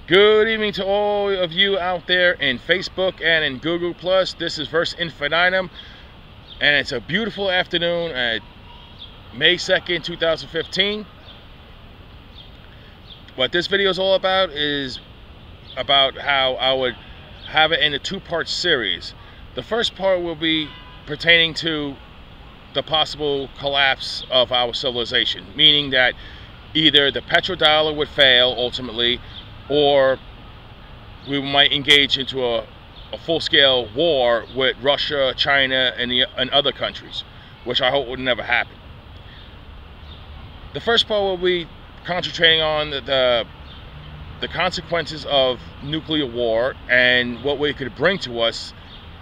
Good evening to all of you out there in Facebook and in Google+. This is Infinitum, and it's a beautiful afternoon at May 2nd, 2015. What this video is all about is about how I would have it in a two-part series. The first part will be pertaining to the possible collapse of our civilization, meaning that either the petrodollar would fail ultimately, or we might engage into a full-scale war with Russia, China, and other countries, which I hope would never happen. The first part will be concentrating on the consequences of nuclear war and what it could bring to us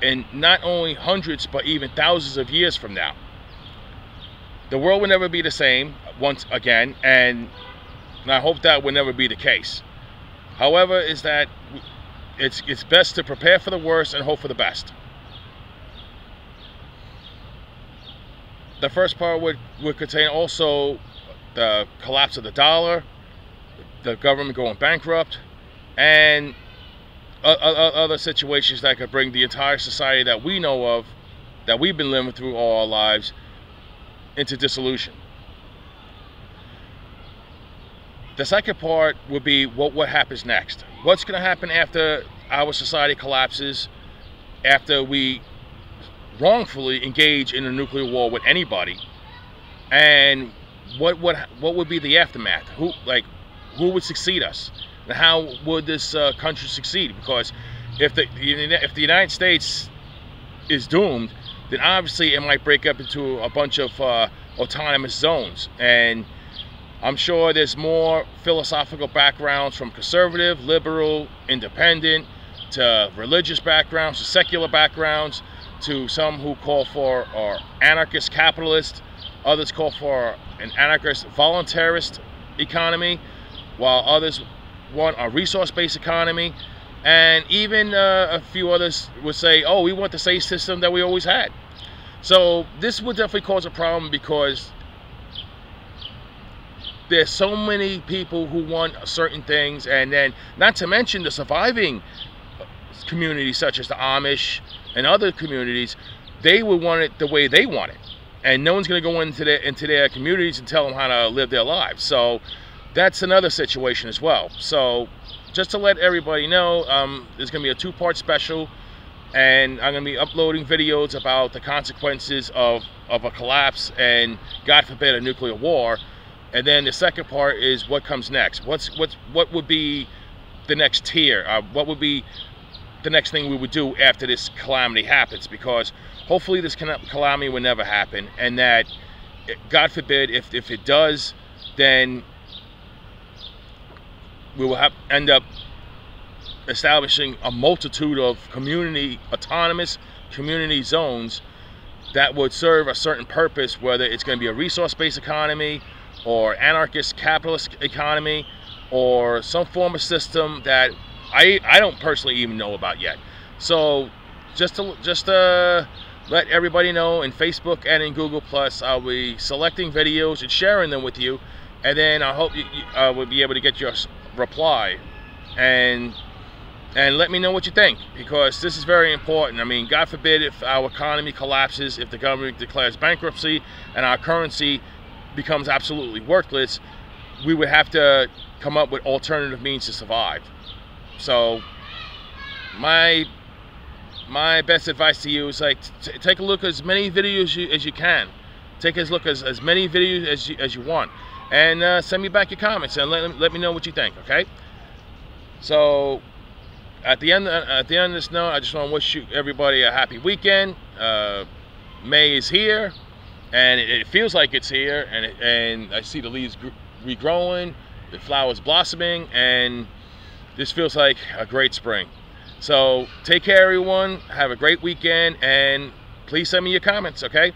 in not only hundreds but even thousands of years from now. The world will never be the same once again, and I hope that will never be the case. However, is that it's best to prepare for the worst and hope for the best. The first part would contain also the collapse of the dollar, the government going bankrupt, and other situations that could bring the entire society that we know of, that we've been living through all our lives, into dissolution. The second part would be what happens next. What's going to happen after our society collapses, after we wrongfully engage in a nuclear war with anybody, and what would be the aftermath? Who would succeed us, and how would this country succeed? Because if the United States is doomed, then obviously it might break up into a bunch of autonomous zones, and I'm sure there's more philosophical backgrounds, from conservative, liberal, independent, to religious backgrounds, to secular backgrounds, to some who call for an anarchist capitalist, others call for an anarchist voluntarist economy, while others want a resource-based economy, and even a few others would say, oh, we want the same system that we always had. So this would definitely cause a problem, because there's so many people who want certain things, and then not to mention the surviving communities such as the Amish and other communities. They would want it the way they want it, and no one's going to go into their communities and tell them how to live their lives. So that's another situation as well. So just to let everybody know, there's going to be a two-part special, and I'm going to be uploading videos about the consequences of a collapse and, God forbid, a nuclear war. And then the second part is what comes next. What would be the next tier? What would be the next thing we would do after this calamity happens? Because hopefully this calamity will never happen, and that, God forbid, if it does, then we will end up establishing a multitude of autonomous community zones that would serve a certain purpose, whether it's going to be a resource-based economy, or anarchist capitalist economy, or some form of system that I don't personally even know about yet. So just to let everybody know, in Facebook and in Google+, I'll be selecting videos and sharing them with you, and then I hope you will be able to get your reply and let me know what you think, because this is very important. I mean, God forbid, if our economy collapses, if the government declares bankruptcy and our currency becomes absolutely worthless, we would have to come up with alternative means to survive. So my best advice to you is, take a look at as many videos as you can. Take a look at as many videos as you want, and send me back your comments and let me know what you think. Okay? So at the end of this note, I just want to wish everybody a happy weekend. May is here, and it feels like it's here, and I see the leaves regrowing, the flowers blossoming, and this feels like a great spring. So take care, everyone. Have a great weekend, and please send me your comments, okay?